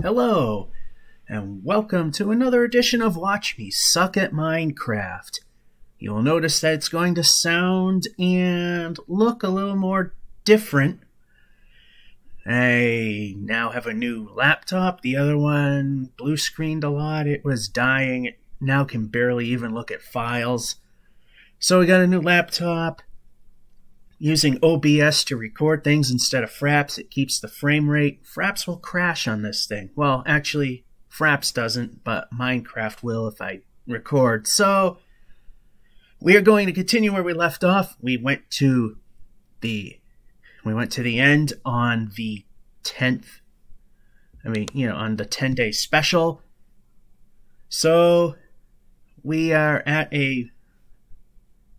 Hello, and welcome to another edition of Watch Me Suck at Minecraft. You'll notice that it's going to sound and look a little more different. I now have a new laptop. The other one blue screened a lot. It was dying. It now can barely even look at files. So we got a new laptop. Using OBS to record things instead of Fraps, it keeps the frame rate. Fraps will crash on this thing. Well, actually, Fraps doesn't, but Minecraft will if I record. So, we are going to continue where we left off. We went to the end on the 10th. On the 10-day special. So, we are at a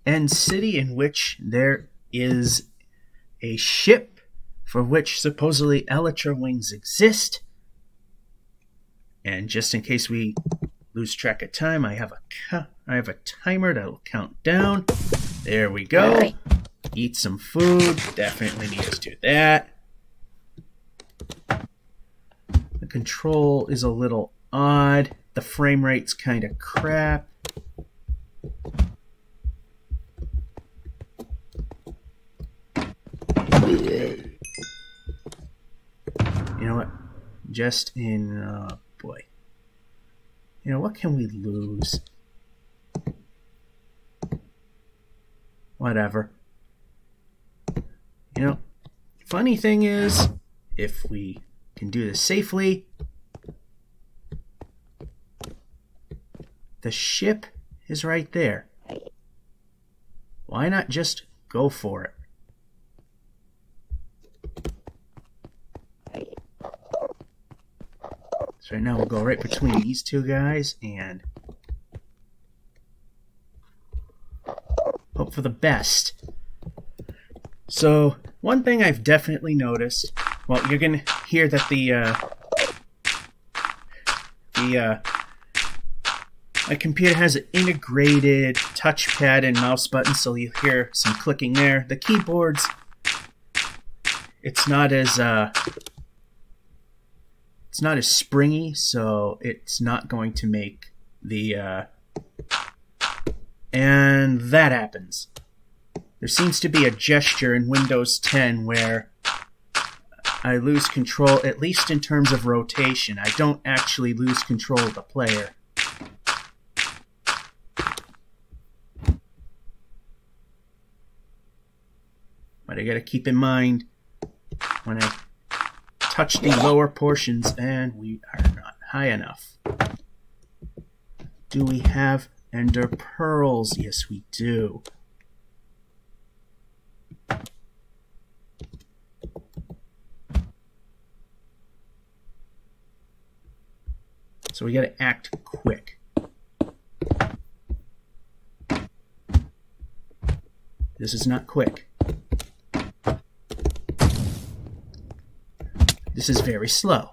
end city in which there is a ship for which supposedly elytra wings exist. And just in case we lose track of time, I have a timer that'll count down. There we go. Eat some food. Definitely need to do that. The control is a little odd. The frame rate's kind of crap. You know what? What can we lose? Whatever. Funny thing is, if we can do this safely, the ship is right there. Why not just go for it? So right now we'll go right between these two guys and hope for the best. So one thing I've definitely noticed, well, you're gonna hear that my computer has an integrated touchpad and mouse button, so you hear some clicking there. The keyboards, it's not as springy, so it's not going to make the, and that happens. There seems to be a gesture in Windows 10 where I lose control, at least in terms of rotation. I don't actually lose control of the player. But I gotta keep in mind when I touch the lower portions, and we are not high enough. Do we have ender pearls? Yes, we do. So we gotta act quick. This is not quick. This is very slow,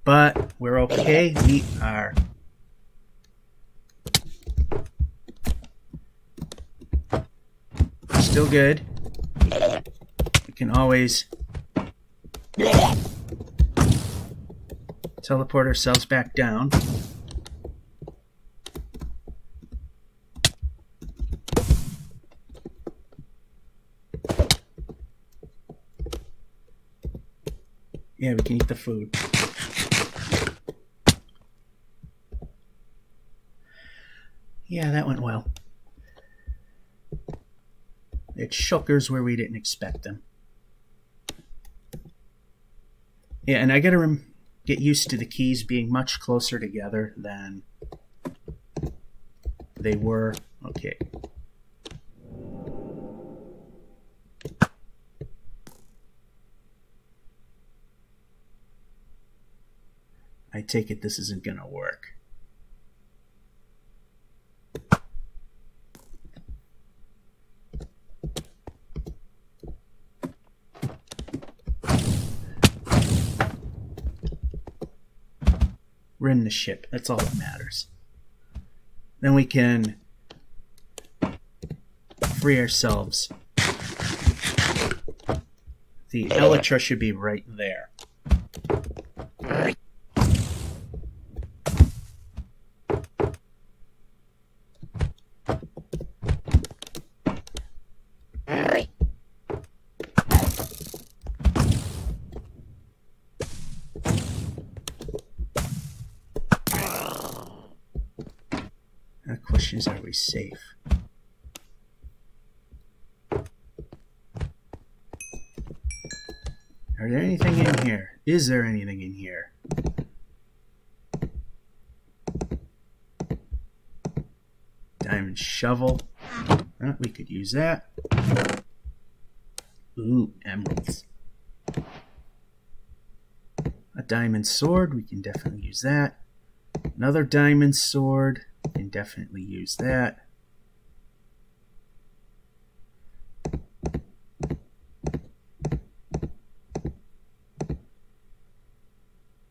but we're okay. We are still good. We can always teleport ourselves back down. Yeah, we can eat the food. Yeah, that went well. It's shulkers where we didn't expect them. Yeah, and I gotta get used to the keys being much closer together than they were. Okay. I take it this isn't gonna work. We're in the ship. That's all that matters. Then we can free ourselves. The elytra should be right there. question is, are we safe? Are there anything in here? Is there anything in here? Diamond shovel. Oh, we could use that. Ooh, emeralds. A diamond sword. We can definitely use that. Another diamond sword. We can definitely use that.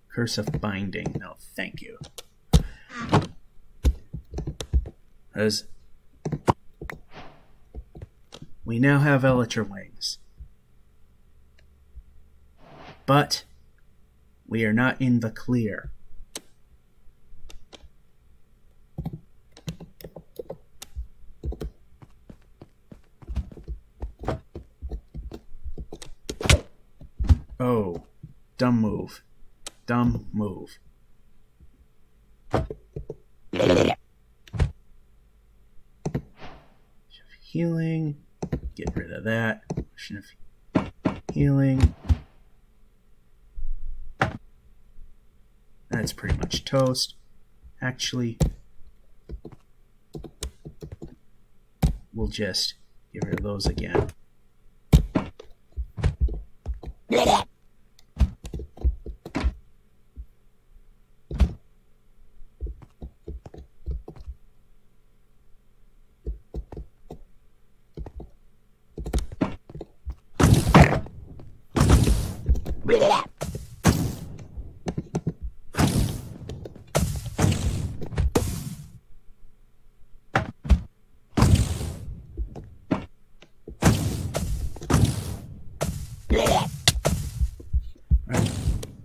Curse of binding. No, thank you. As we now have elytra wings. But we are not in the clear. Oh, dumb move. Dumb move. Healing. Get rid of that. Potion of healing. That's pretty much toast. Actually, we'll just get rid of those again.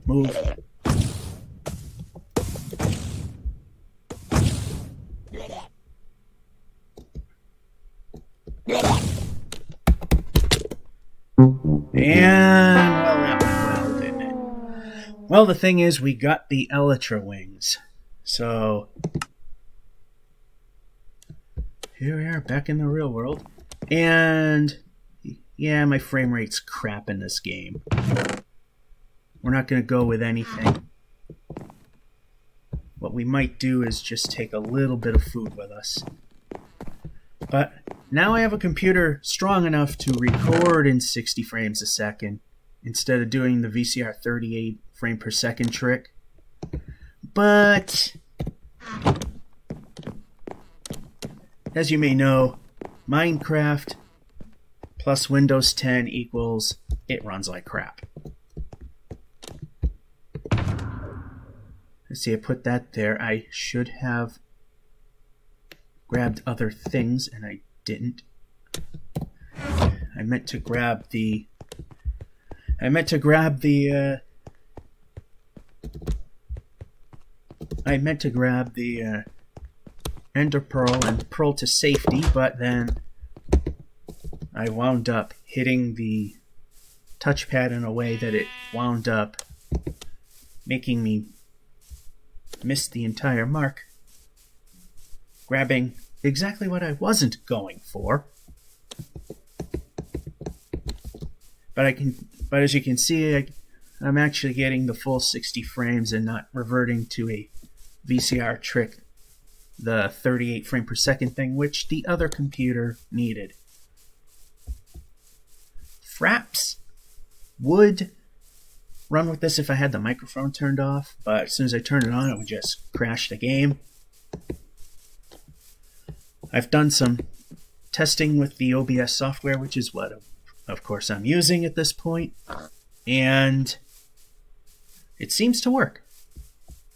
Move. And, well, that went well, didn't it? Well, the thing is, we got the elytra wings. So, here we are, back in the real world. And, yeah, my frame rate's crap in this game. We're not going to go with anything. What we might do is just take a little bit of food with us. But now I have a computer strong enough to record in 60 frames a second instead of doing the VCR 38 frame per second trick. But as you may know, Minecraft plus Windows 10 equals it runs like crap. Let's see, I put that there. I should have grabbed other things, and I didn't. I meant to grab the Ender Pearl and Pearl to safety, but then I wound up hitting the touchpad in a way that it wound up making me miss the entire mark, grabbing exactly what I wasn't going for. But as you can see, I'm actually getting the full 60 frames and not reverting to a VCR trick, the 38 frame per second thing, which the other computer needed. Fraps would run with this if I had the microphone turned off, but as soon as I turned it on, it would just crash the game. I've done some testing with the OBS software, which is what, of course, I'm using at this point, and it seems to work.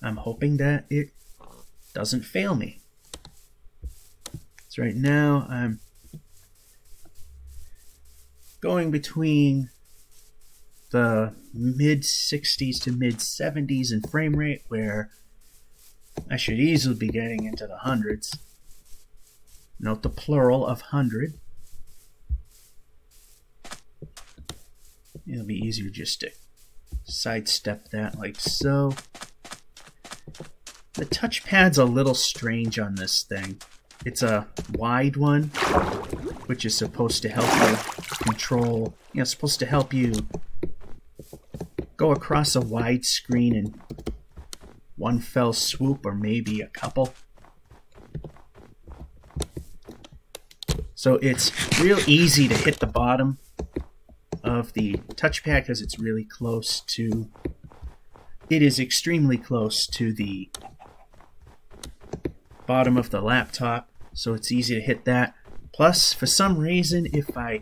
I'm hoping that it doesn't fail me. So right now, I'm going between the mid-60s to mid-70s in frame rate, where I should easily be getting into the hundreds. Note the plural of 100. It'll be easier just to sidestep that like so. The touchpad's a little strange on this thing. It's a wide one, which is supposed to help you control, supposed to help you go across a wide screen in one fell swoop, or maybe a couple. So it's real easy to hit the bottom of the touchpad because it's really close to, it is extremely close to the bottom of the laptop, so it's easy to hit that. Plus, for some reason, if I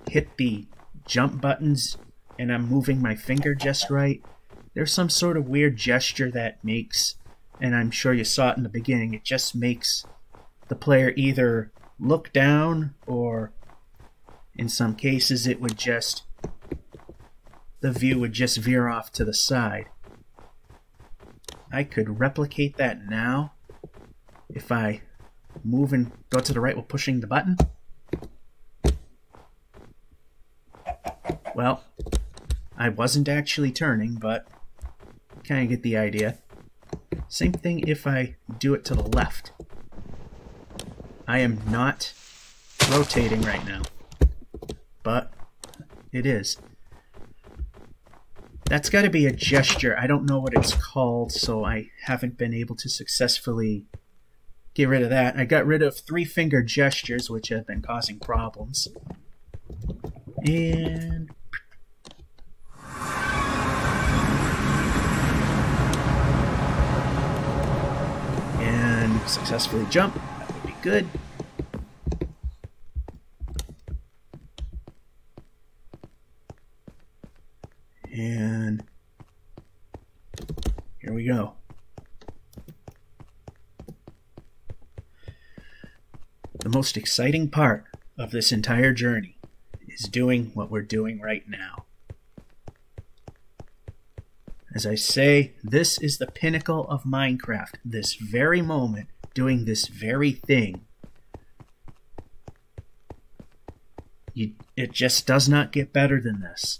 hit the jump buttons and I'm moving my finger just right, there's some sort of weird gesture that makes, and I'm sure you saw it in the beginning, it just makes the player either look down, or in some cases it would just, the view would just veer off to the side. I could replicate that now if I move and go to the right while pushing the button. Well, I wasn't actually turning, but you kind of get the idea. Same thing if I do it to the left. I am not rotating right now, but it is. That's got to be a gesture. I don't know what it's called, so I haven't been able to successfully get rid of that. I got rid of 3-finger gestures, which have been causing problems. And successfully jump. That would be good. And here we go. The most exciting part of this entire journey is doing what we're doing right now. As I say, this is the pinnacle of Minecraft. This very moment, doing this very thing. It just does not get better than this.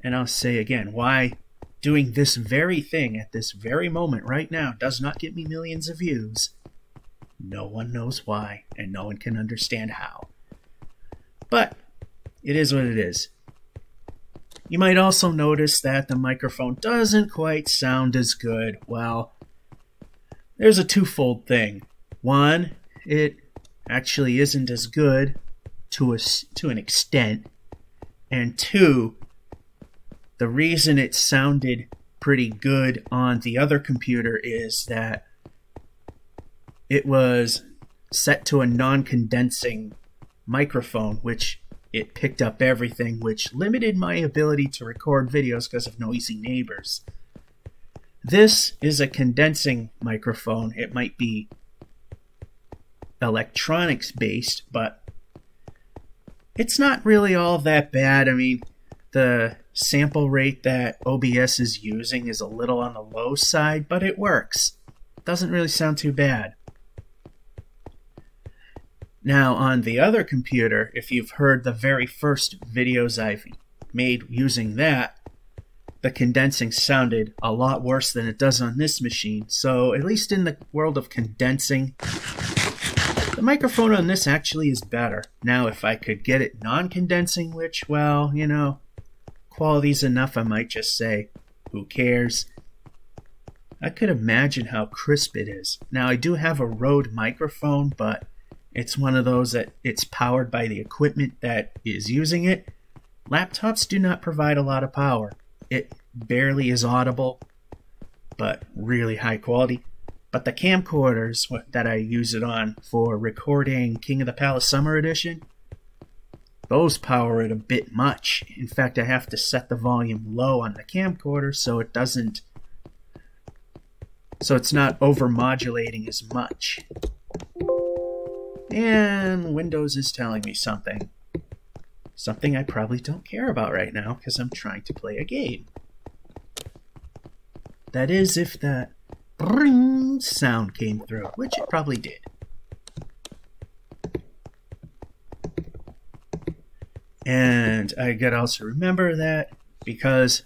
And I'll say again, why doing this very thing at this very moment right now does not get me millions of views. No one knows why, and no one can understand how. But it is what it is. You might also notice that the microphone doesn't quite sound as good. Well, there's a twofold thing. One, it actually isn't as good to an extent. And two, the reason it sounded pretty good on the other computer is that it was set to a non-condensing microphone, which it picked up everything, which limited my ability to record videos because of noisy neighbors. This is a condensing microphone. It might be electronics based, but it's not really all that bad. I mean, the sample rate that OBS is using is a little on the low side, but it works. It doesn't really sound too bad. Now, on the other computer, if you've heard the very first videos I've made using that, the condensing sounded a lot worse than it does on this machine. So, at least in the world of condensing, the microphone on this actually is better. Now, if I could get it non-condensing, which, well, you know, quality's enough, I might just say, who cares? I could imagine how crisp it is. Now, I do have a Rode microphone, but it's one of those that it's powered by the equipment that is using it. Laptops do not provide a lot of power. It barely is audible, but really high quality. But the camcorders that I use it on for recording King of the Palace Summer Edition, those power it a bit much. In fact, I have to set the volume low on the camcorder so it doesn't, so it's not over-modulating as much. And Windows is telling me something. Something I probably don't care about right now because I'm trying to play a game. That is, if that bring sound came through, which it probably did. And I gotta also remember that because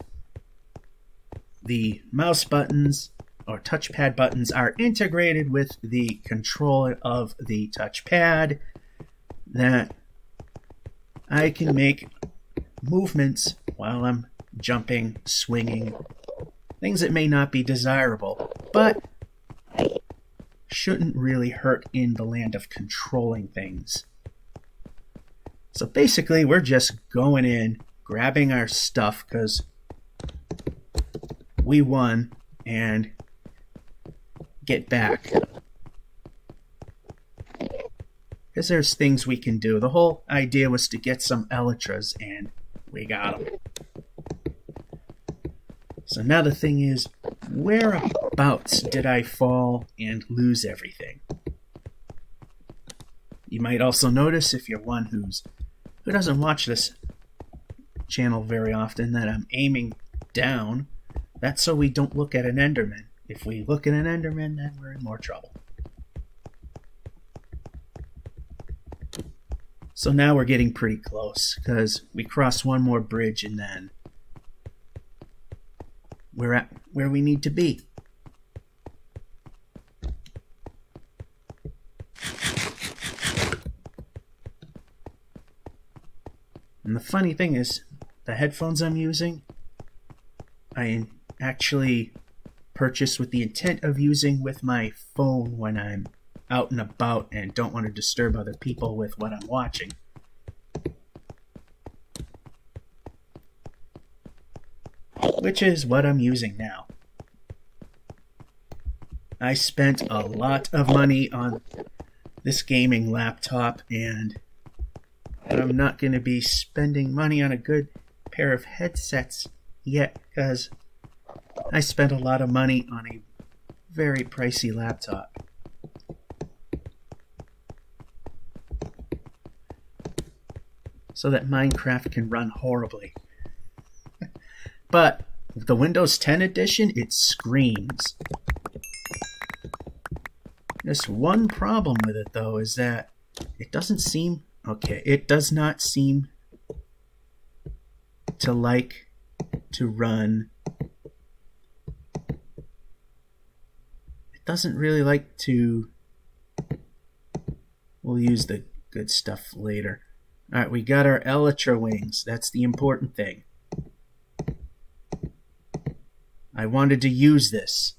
the mouse buttons or touchpad buttons are integrated with the control of the touchpad, that I can make movements while I'm jumping, swinging, things that may not be desirable, but shouldn't really hurt in the land of controlling things. So basically, we're just going in, grabbing our stuff because we won, and get back. Because there's things we can do. The whole idea was to get some elytras, and we got them. So now the thing is, whereabouts did I fall and lose everything? You might also notice, if you're one who doesn't watch this channel very often, that I'm aiming down. That's so we don't look at an Enderman. If we look at an Enderman, then we're in more trouble. So now we're getting pretty close, because we crossed one more bridge and then we're at where we need to be. And the funny thing is, the headphones I'm using, I actually purchased with the intent of using with my phone when I'm out and about and don't want to disturb other people with what I'm watching. Which is what I'm using now. I spent a lot of money on this gaming laptop, and I'm not going to be spending money on a good pair of headsets yet, because I spent a lot of money on a very pricey laptop. So that Minecraft can run horribly. But the Windows 10 edition, it screams. There's one problem with it, though, is that it doesn't seem... Okay, it does not seem to like to run... It doesn't really like to... We'll use the good stuff later. Alright, we got our elytra wings. That's the important thing. I wanted to use this.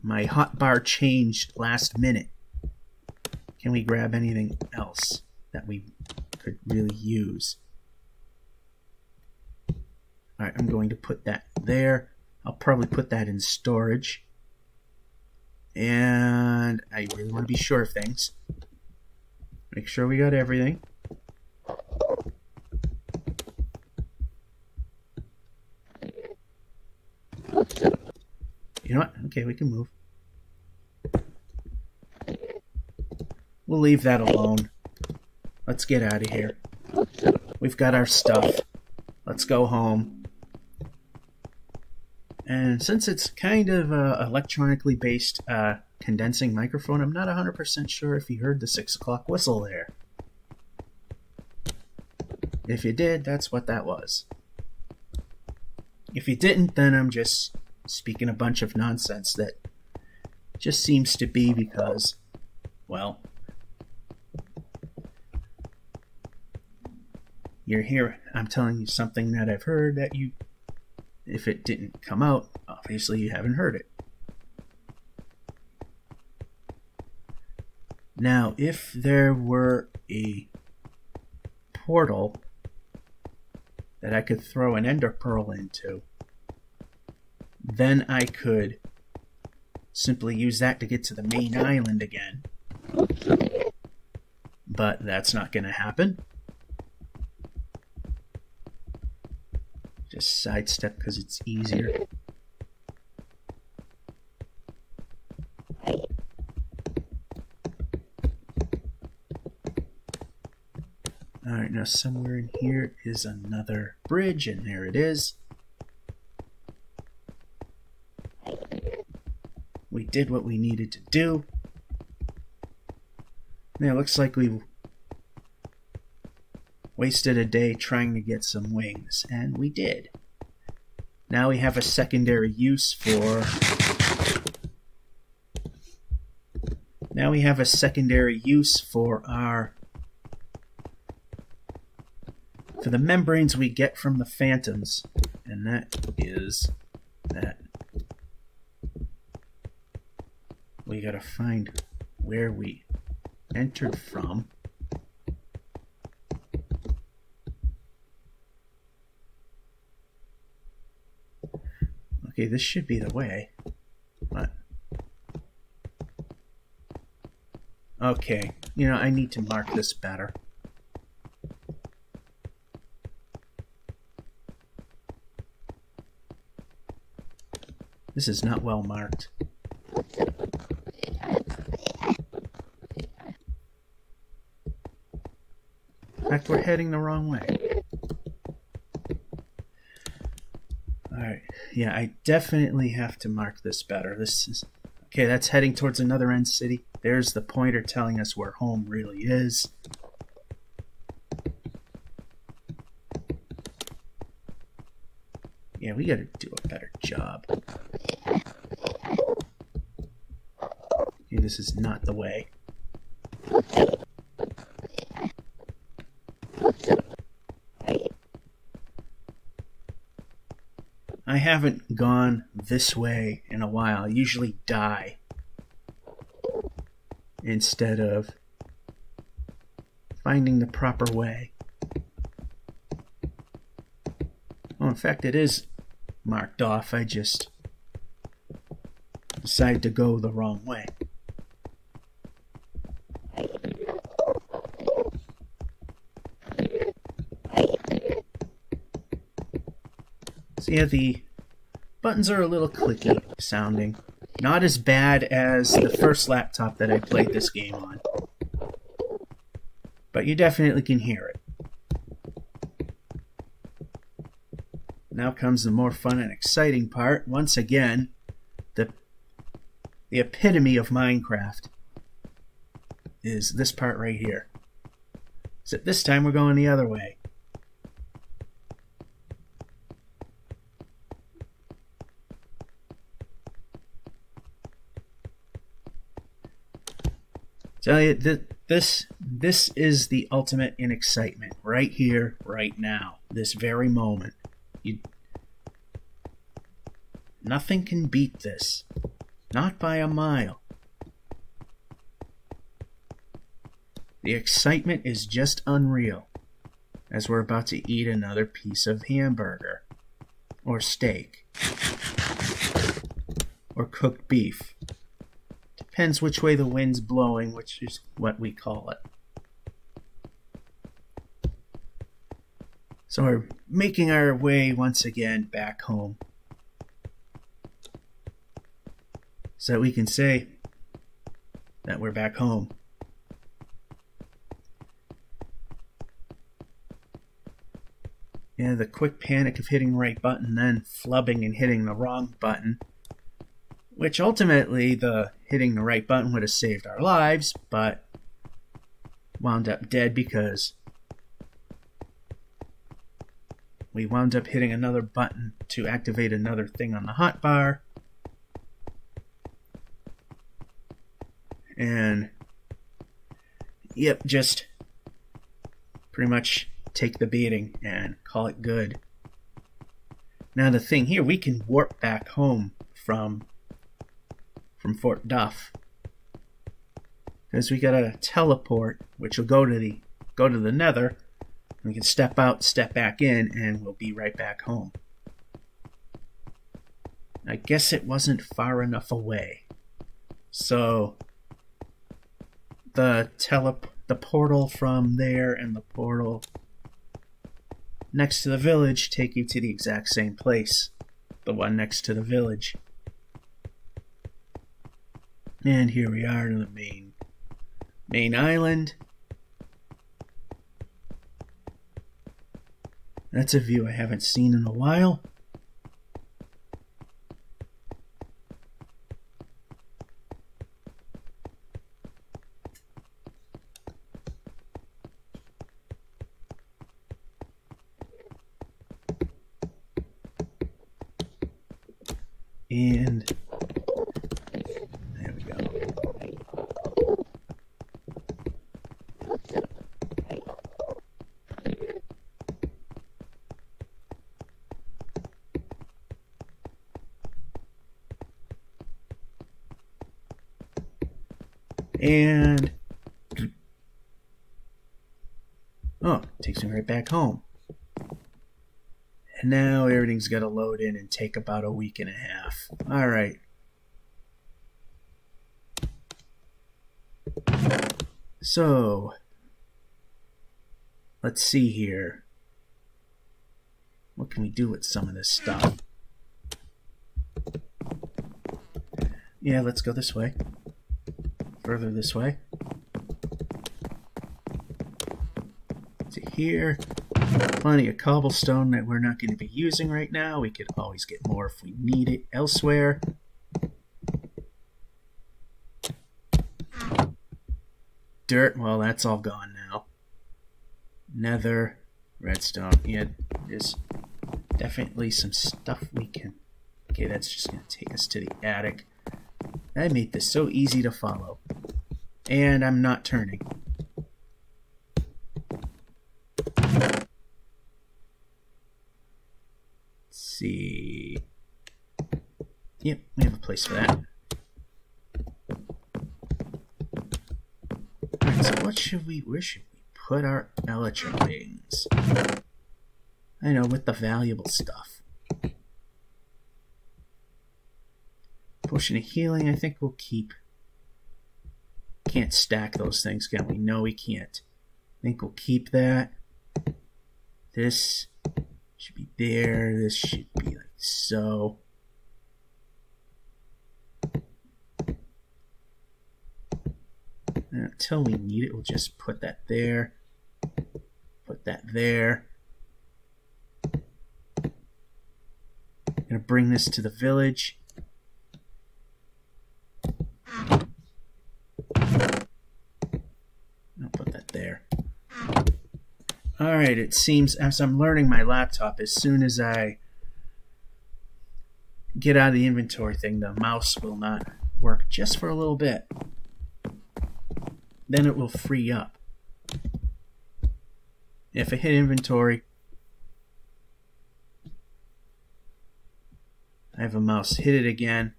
My hotbar changed last minute. Can we grab anything else that we could really use? Alright, I'm going to put that there. I'll probably put that in storage. And I really want to be sure of things. Make sure we got everything. You know what? Okay, we can move. We'll leave that alone. Let's get out of here. We've got our stuff. Let's go home. And since it's kind of an electronically based condensing microphone, I'm not 100% sure if you heard the 6 o'clock whistle there. If you did, that's what that was. If you didn't, then I'm just speaking a bunch of nonsense that just seems to be because, well, you're here. I'm telling you something that I've heard that you, if it didn't come out, obviously you haven't heard it. Now, if there were a portal that I could throw an ender pearl into, then I could simply use that to get to the main island again. But that's not going to happen. Just sidestep because it's easier. Alright, now somewhere in here is another bridge, and there it is. We did what we needed to do. Now it looks like we wasted a day trying to get some wings, and we did. Now we have a secondary use for Now we have a secondary use for the membranes we get from the phantoms, and that is that we gotta find where we entered from. Okay, this should be the way. What? Okay, you know, I need to mark this better. This is not well marked. In fact, we're heading the wrong way. Alright, yeah, I definitely have to mark this better. This is... Okay, that's heading towards another end city. There's the pointer telling us where home really is. Yeah, we gotta do a better job. Okay, this is not the way. I haven't gone this way in a while. I usually die instead of finding the proper way. Oh, in fact, it is marked off. I just decided to go the wrong way. So yeah, the buttons are a little clicky sounding. Not as bad as the first laptop that I played this game on. But you definitely can hear it. Now comes the more fun and exciting part. Once again, the epitome of Minecraft is this part right here. Except this time we're going the other way. Tell you this is the ultimate in excitement right here, right now, this very moment. Nothing can beat this, not by a mile. The excitement is just unreal, as we're about to eat another piece of hamburger, or steak, or cooked beef. Depends which way the wind's blowing, which is what we call it. So we're making our way once again back home, so that we can say that we're back home. Yeah, the quick panic of hitting the right button, then flubbing and hitting the wrong button, which ultimately the hitting the right button would have saved our lives, but wound up dead because we wound up hitting another button to activate another thing on the hotbar. And yep, just pretty much take the beating and call it good. Now the thing here, we can warp back home from Fort Duff, because we got a teleport which will go to the Nether. We can step out, step back in, and we'll be right back home. I guess it wasn't far enough away, so the portal from there and the portal next to the village take you to the exact same place, the one next to the village. And here we are in the main island. That's a view I haven't seen in a while. And there we go. And oh, it takes me right back home. And now everything's got to load in and take about a week and a half. All right. So, let's see here. What can we do with some of this stuff? Yeah, let's go this way. Further this way. To here. Plenty of cobblestone that we're not going to be using right now. We could always get more if we need it elsewhere. Dirt, well, that's all gone now. Nether, redstone. Yeah, there's definitely some stuff we can... Okay, that's just going to take us to the attic. I made this so easy to follow. And I'm not turning. Let's see. Yep, we have a place for that. Alright, so where should we put our elytra wings? I know, with the valuable stuff. Potion of healing, I think we'll keep. Can't stack those things, can we? No, we can't. I think we'll keep that. This should be there. This should be like so. And until we need it, we'll just put that there. Put that there. I'm gonna bring this to the village. I'll put that there. Alright, it seems as I'm learning my laptop, as soon as I get out of the inventory thing, the mouse will not work just for a little bit. Then it will free up. If I hit inventory, I have a mouse. Hit it again.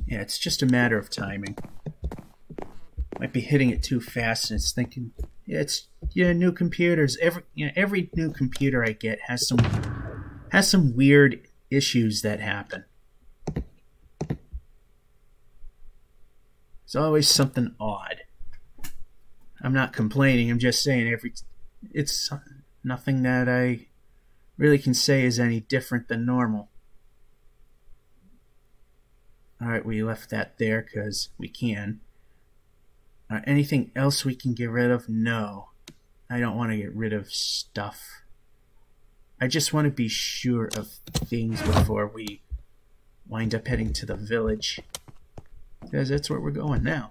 Yeah, it's just a matter of timing. Might be hitting it too fast, and it's thinking, yeah, it's new computers. Every new computer I get has some weird issues that happen. It's always something odd. I'm not complaining. I'm just saying it's nothing that I really can say is any different than normal. Alright, we left that there because we can. Anything else we can get rid of? No. I don't want to get rid of stuff. I just want to be sure of things before we wind up heading to the village. Because that's where we're going now.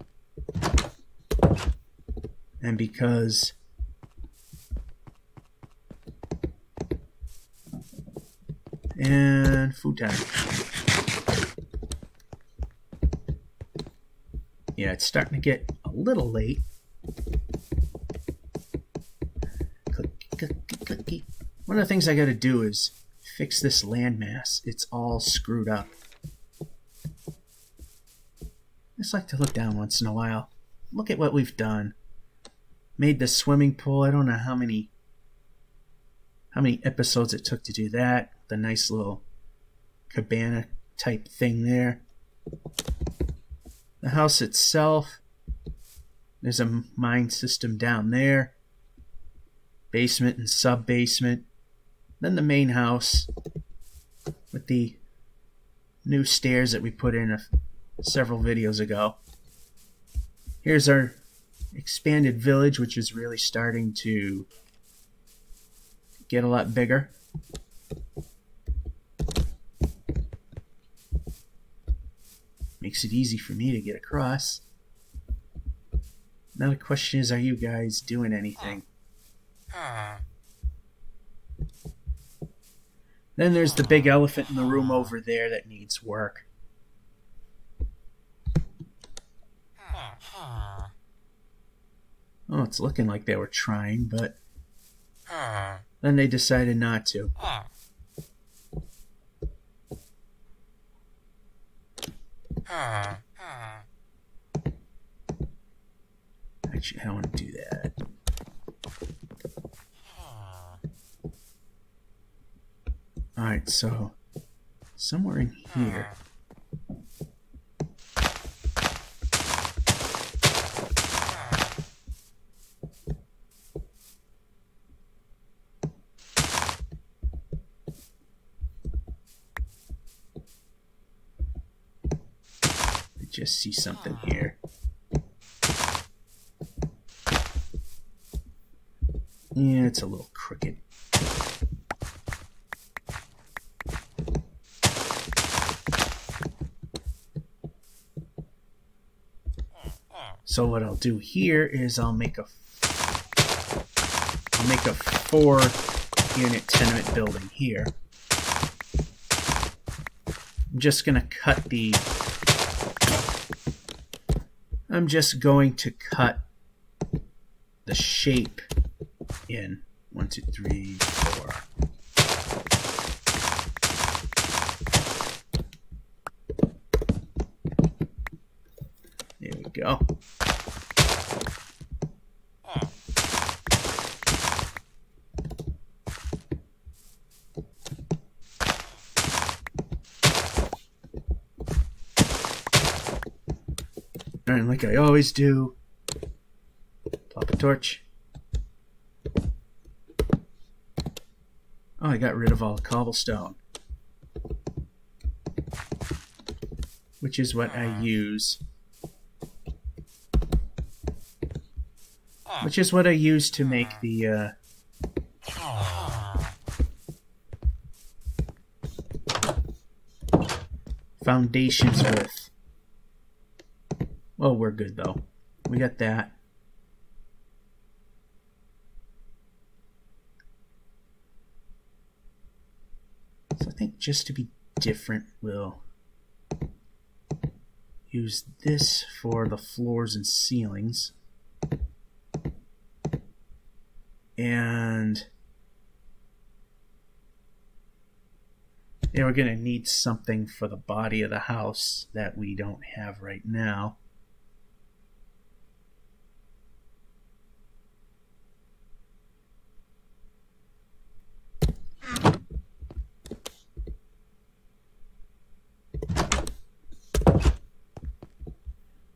And because... And food time. Yeah, it's starting to get a little late. Clicky. One of the things I gotta do is fix this landmass. It's all screwed up. I just like to look down once in a while. Look at what we've done. Made the swimming pool. I don't know how many episodes it took to do that. The nice little cabana type thing there. The house itself, there's a mine system down there. Basement and sub-basement. Then the main house with the new stairs that we put in several videos ago. Here's our expanded village, which is really starting to get a lot bigger. Makes it easy for me to get across. Now the question is, are you guys doing anything? Then there's the big elephant in the room over there that needs work. Oh, it's looking like they were trying, but then they decided not to. Actually, I don't want to do that. Alright, so somewhere in here. I just see something here. Yeah, it's a little crooked. So what I'll do here is I'll make a 4-unit tenement building here. I'm just going to cut the shape in 1, 2, 3, 4. There we go. And like I always do, plop a torch. Oh, I got rid of all the cobblestone, which is what I use. Which is what I use to make the foundations with. Well, we're good though. We got that. So I think just to be different, we'll use this for the floors and ceilings. And yeah, we're going to need something for the body of the house that we don't have right now.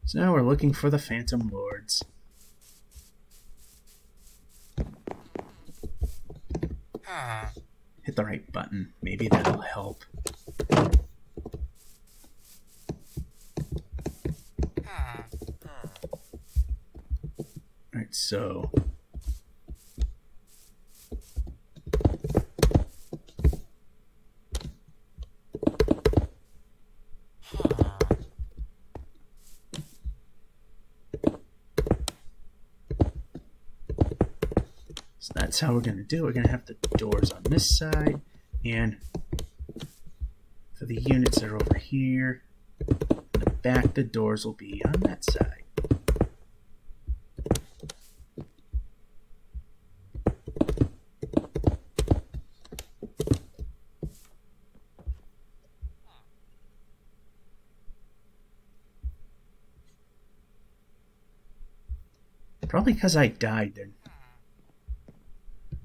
So now we're looking for the Phantom Lords. Hit the right button. Maybe that'll help. Alright, so that's how we're going to do it. We're going to have the doors on this side, and for the units that are over here, in the back, the doors will be on that side. Probably because I died there.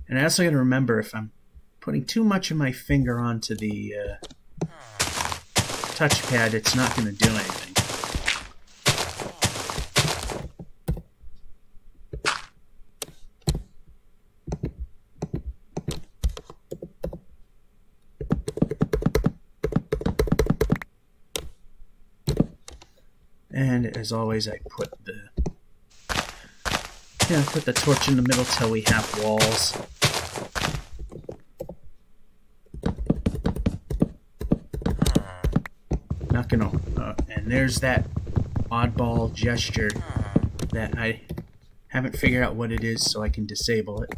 And I also got to remember, if I'm putting too much of my finger onto the touchpad, it's not going to do anything. And as always, I put the torch in the middle till we have walls. Not gonna, and there's that oddball gesture that I haven't figured out what it is, so I can disable it.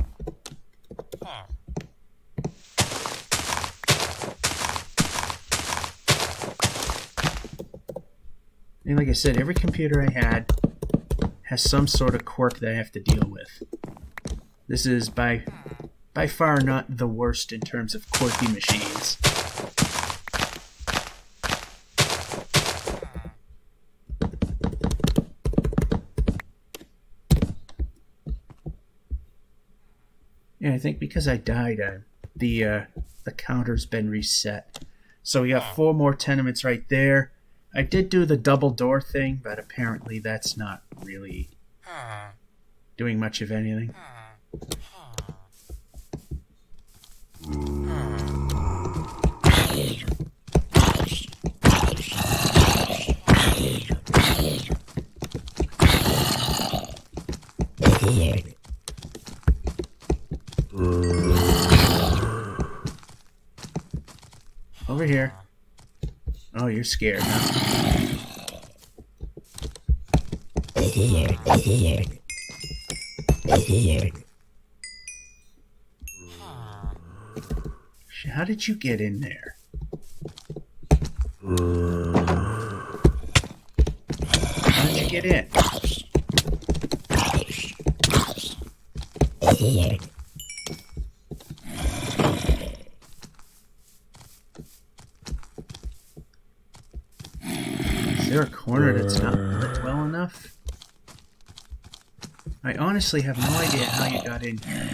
And like I said, every computer I had has some sort of quirk that I have to deal with. This is by far not the worst in terms of quirky machines. Yeah, I think because I died, the counter's been reset. So we got 4 more tenements right there. I did do the double door thing, but apparently that's not really doing much of anything. Over here. Oh, you're scared, huh? How did you get in there? How did you get in? Is there a corner that's not lit well enough? I honestly have no idea how you got in here.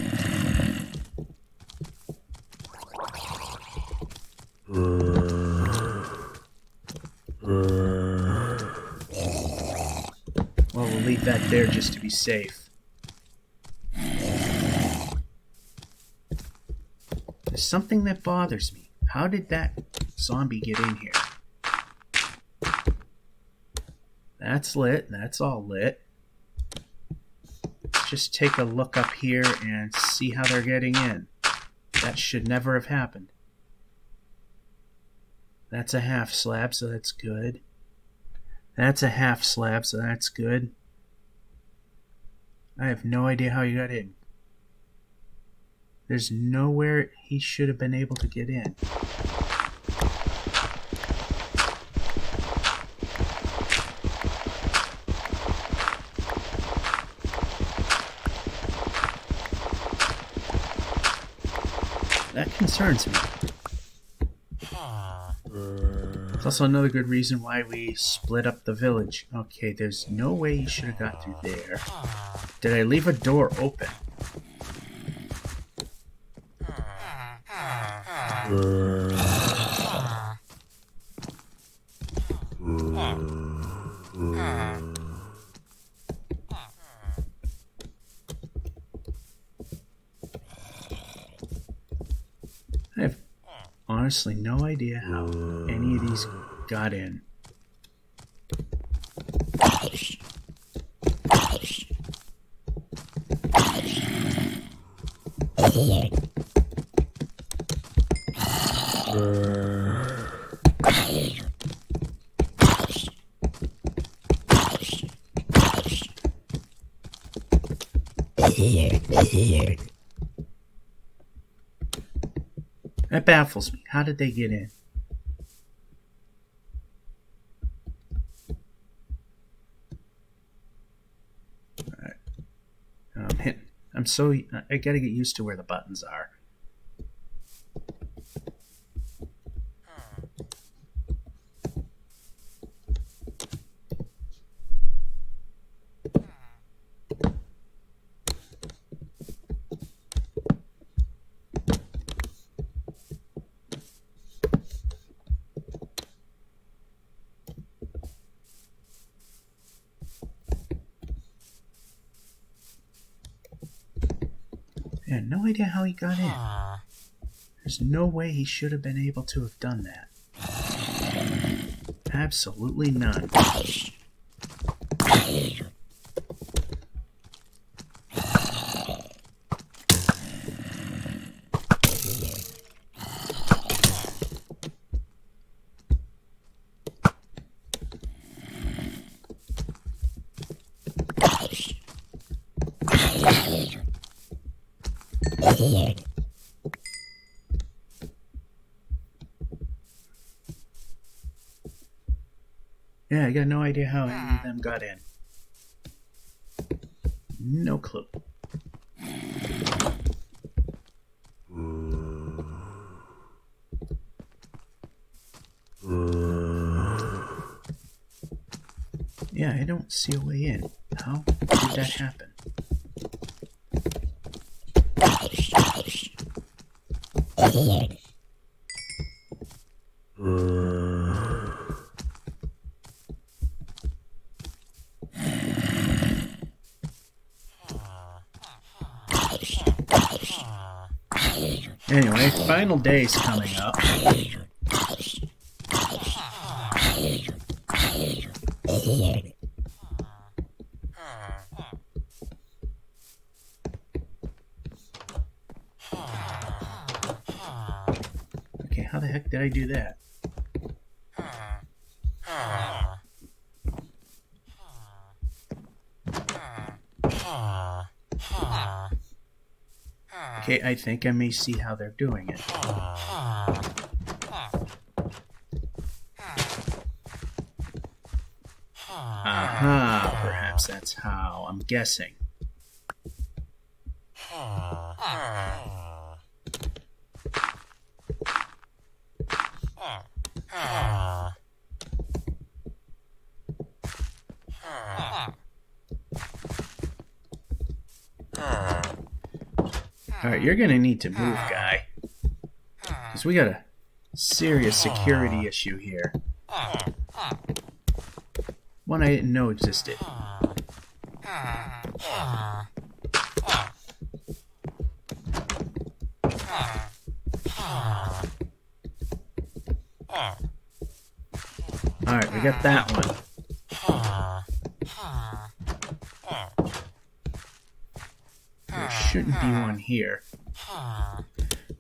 Well, we'll leave that there just to be safe. There's something that bothers me. How did that zombie get in here? That's lit. That's all lit. Let's just take a look up here and see how they're getting in. That should never have happened. That's a half slab, so that's good. That's a half slab, so that's good. I have no idea how you got in. There's nowhere he should have been able to get in. That concerns me. It's also another good reason why we split up the village. Okay, there's no way you should have got through there. Did I leave a door open? I have honestly no idea how any of these got in. That baffles me. How did they get in? Alright. I gotta get used to where the buttons are. I had no idea how he got in. There's no way he should have been able to have done that. Absolutely none. Yeah, I got no idea how any of them got in. No clue. Yeah, I don't see a way in. How did that happen? Anyway, final day's coming up. Okay, how the heck did I do that? Okay, I think I may see how they're doing it. Aha, perhaps that's how. I'm guessing. Alright, you're gonna need to move, guy. Because we got a serious security issue here. One I didn't know existed. Alright, we got that one. There shouldn't be one here.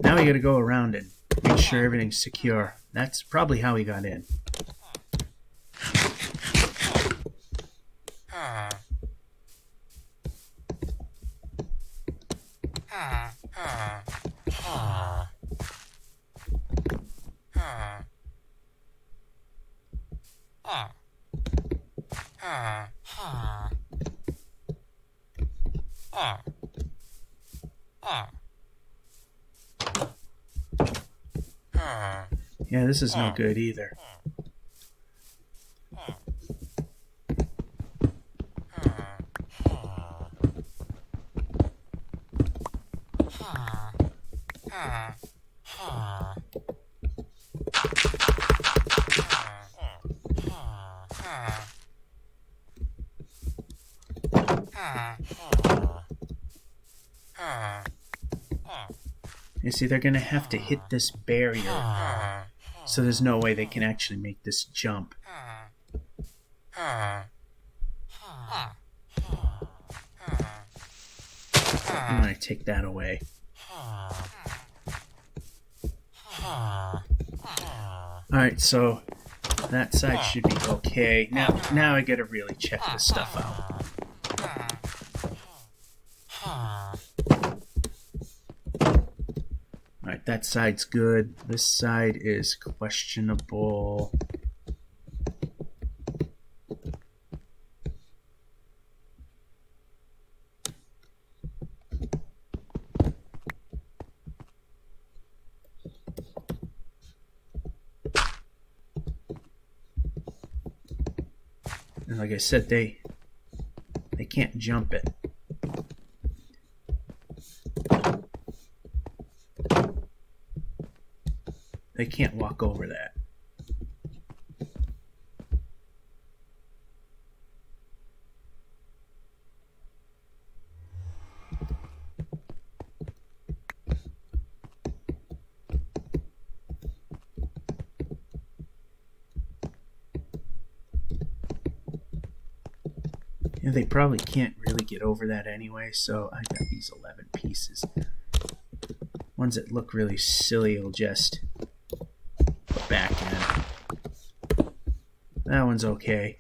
Now we gotta go around and make sure everything's secure. That's probably how he got in. Yeah, this is no good either. You see, they're gonna have to hit this barrier, so there's no way they can actually make this jump. I'm gonna take that away. Alright, so that side should be okay. Now I gotta really check this stuff out. Alright, that side's good. This side is questionable. And like I said, they can't jump it. They can't walk over that. And they probably can't really get over that anyway, so I've got these 11 pieces. Ones that look really silly will just put back in. That one's okay.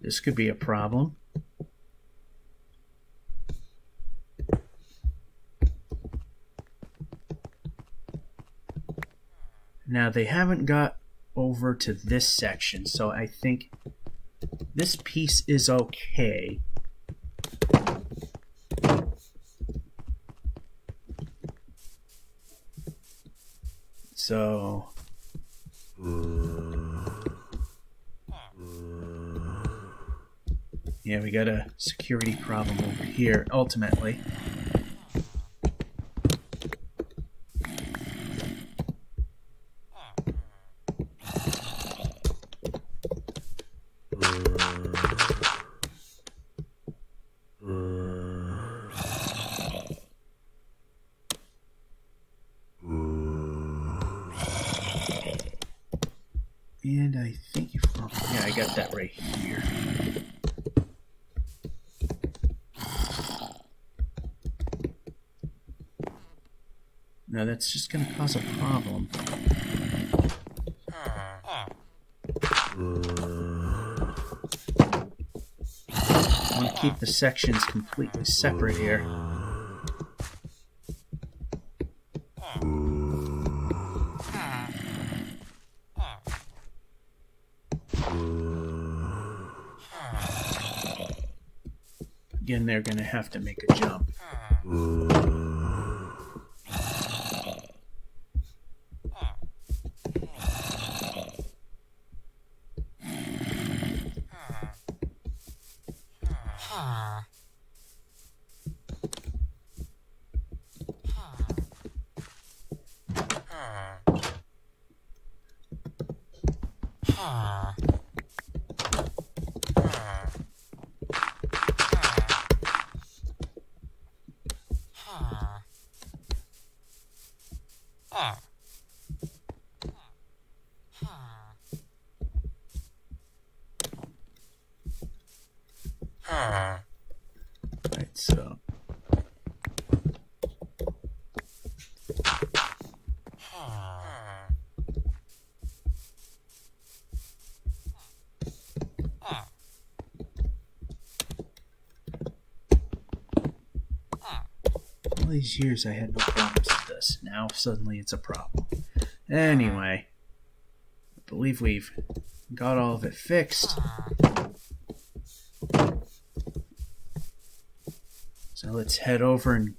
This could be a problem. Now they haven't got over to this section, so I think this piece is okay. So Yeah, we got a security problem over here, ultimately. And I think you... Oh, yeah, I got that right here. No, that's just going to cause a problem. I want to keep the sections completely separate here. Again, they're going to have to make a jump. Right, so all these years I had no problems with this. Now suddenly it's a problem. Anyway, I believe we've got all of it fixed. So let's head over and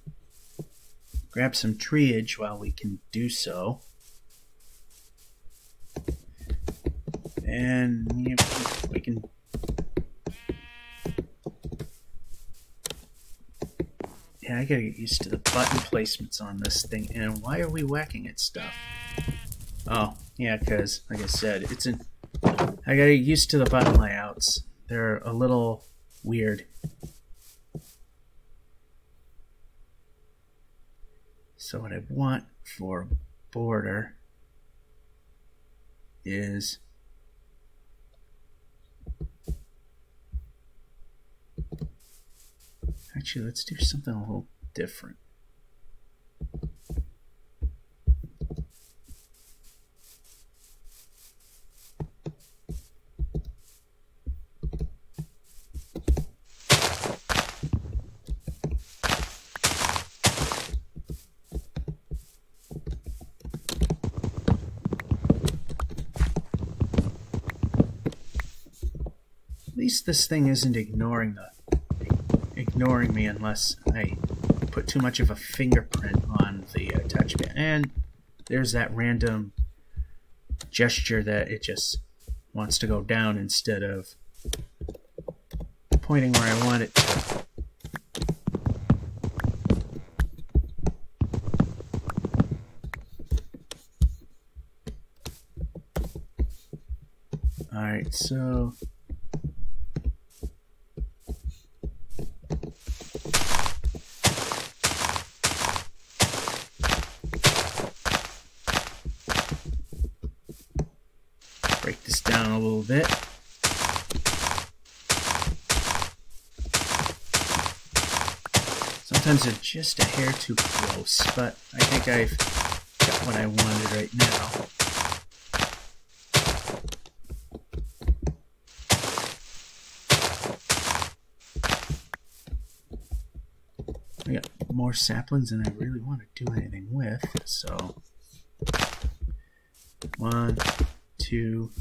grab some treeage while we can do so. And we can... Yeah, I gotta get used to the button placements on this thing. And why are we whacking at stuff? Oh, yeah, because, like I said, I gotta get used to the button layouts. They're a little weird. So what I want for border is actually, let's do something a little different. At least this thing isn't ignoring me unless I put too much of a fingerprint on the touchpad. And there's that random gesture that it just wants to go down instead of pointing where I want it to. Alright, so break this down a little bit. Sometimes they're just a hair too close, but I think I've got what I wanted right now. I got more saplings than I really want to do anything with, so 1, 2,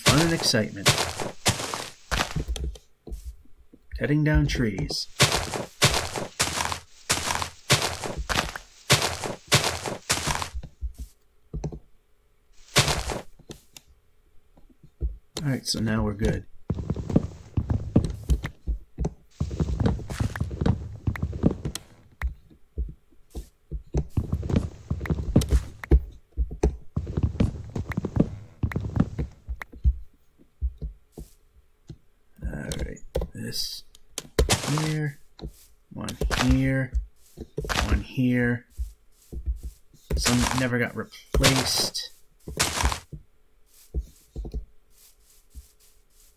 fun and excitement. Cutting down trees. Alright, so now we're good. Alright, this here, one here, one here. Some never got replaced.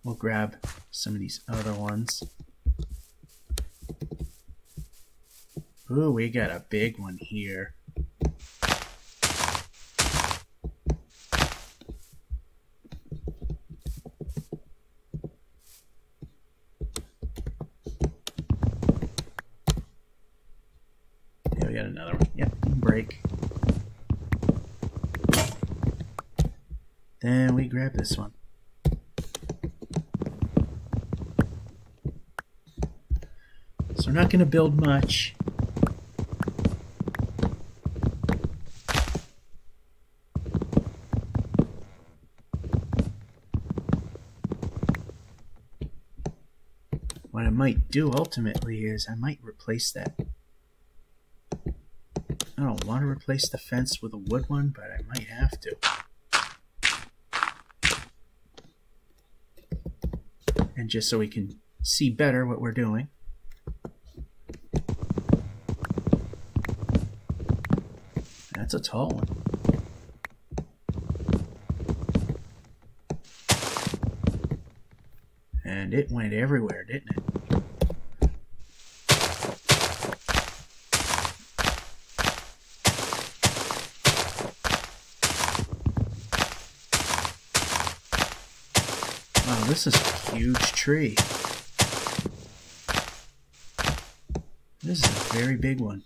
We'll grab some of these other ones. Ooh, we got a big one here. Yeah, we got another one. Yep, break. Then we grab this one. So we're not going to build much. What I might do ultimately is I might replace that. I don't want to replace the fence with a wood one, but I might have to. And just so we can see better what we're doing. That's a tall one. And it went everywhere, didn't it? Wow, this is a huge tree. This is a very big one.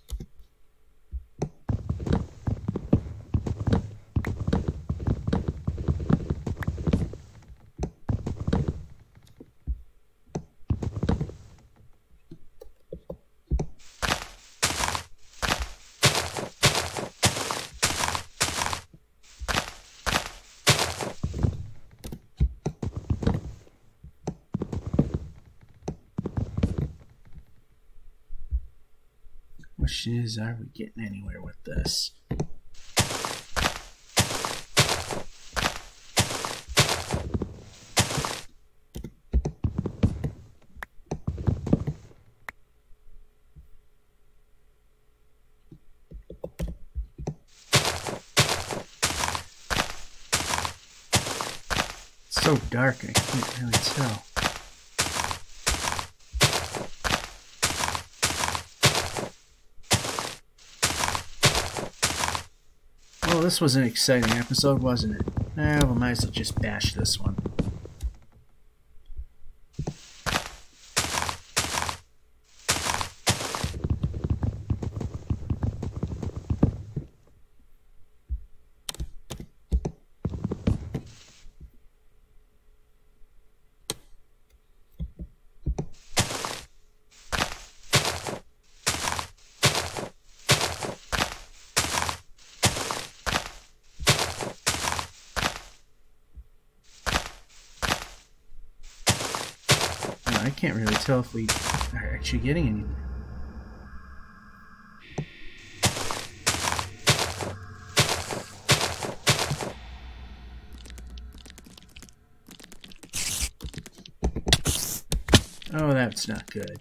Question is, are we getting anywhere with this? It's so dark, I can't really tell. Well, this was an exciting episode, wasn't it? We might as well just bash this one. I can't really tell if we are actually getting anywhere. Oh, that's not good.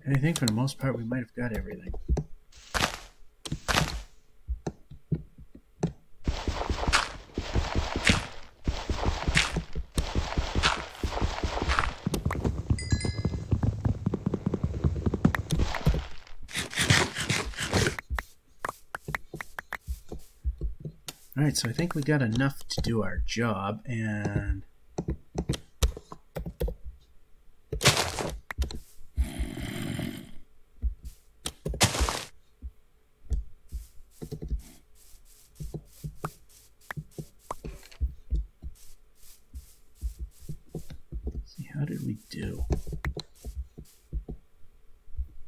And I think for the most part we might have got everything. Alright, so I think we got enough to do our job, and see how did we do?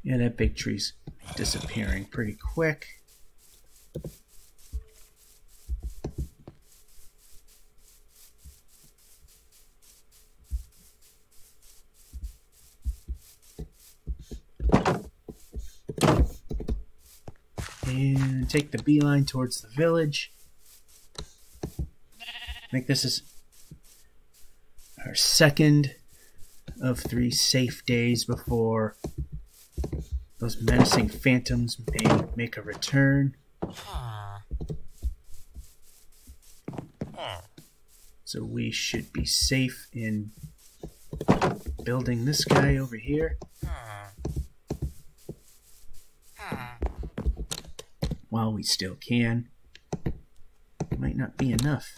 Yeah, that big tree's disappearing pretty quick. And take the beeline towards the village. I think this is our second of 3 safe days before those menacing phantoms may make a return. So we should be safe in building this guy over here. While we still can. Might not be enough.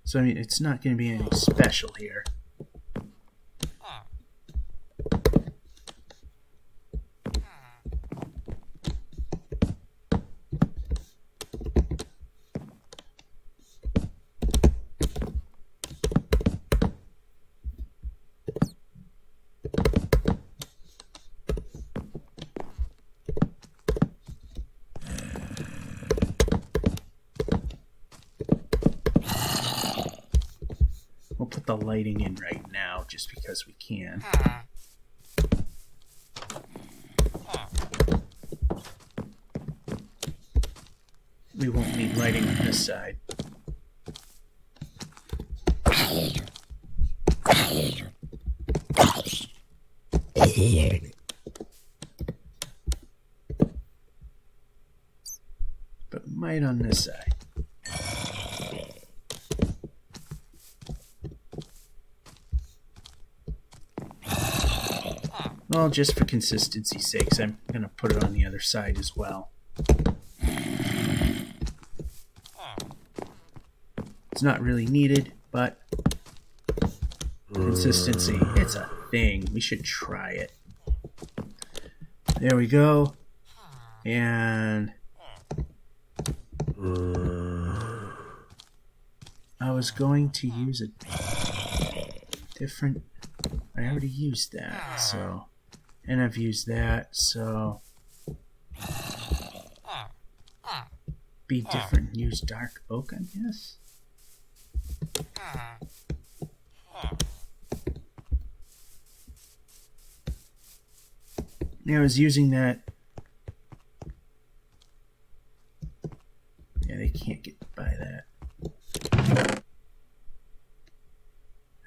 So, I mean, it's not going to be anything special here. We'll put the lighting in right now just because we can. We won't need lighting on this side. But might on this side. Well, just for consistency's sakes, I'm going to put it on the other side as well. It's not really needed, but consistency, it's a thing. We should try it. There we go. And I was going to use a different... I already used that, so... And I've used that, so... Be different, use dark oak, I guess? Yeah, I was using that... Yeah, they can't get by that.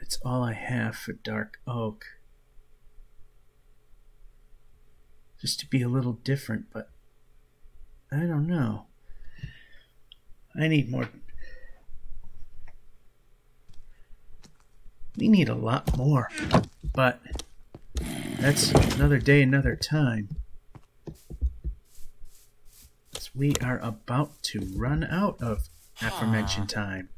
That's all I have for dark oak. Just to be a little different, but I don't know. I need more. We need a lot more, but that's another day, another time. We are about to run out of aforementioned time.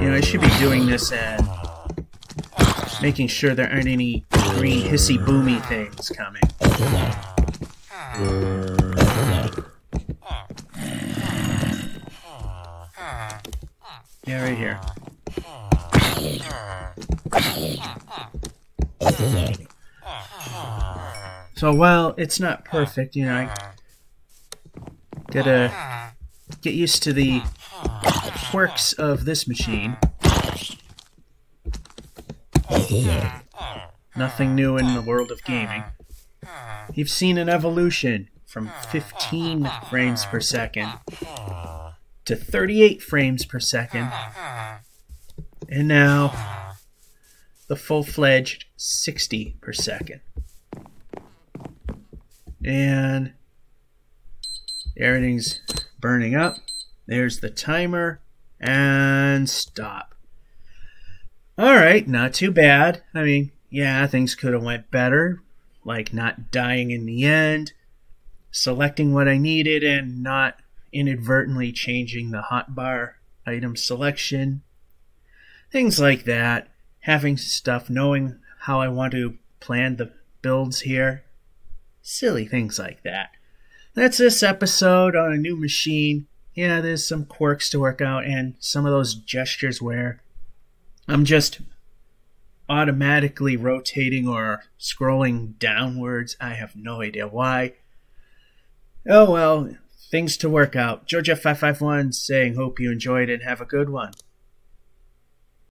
You know, I should be doing this and making sure there aren't any green hissy boomy things coming. Yeah, right here. So while it's not perfect, you know, I gotta get used to the quirks of this machine. Nothing new in the world of gaming. You've seen an evolution from 15 frames per second to 38 frames per second, and now the full-fledged 60 per second. And everything's burning up. There's the timer, and stop. Alright, not too bad. I mean, yeah, things could have went better, like not dying in the end, selecting what I needed and not inadvertently changing the hotbar item selection. Things like that. Having stuff, knowing how I want to plan the builds here. Silly things like that. That's this episode on a new machine. Yeah, there's some quirks to work out and some of those gestures where I'm just automatically rotating or scrolling downwards. I have no idea why. Oh well, things to work out. JoJo551 saying hope you enjoyed and have a good one.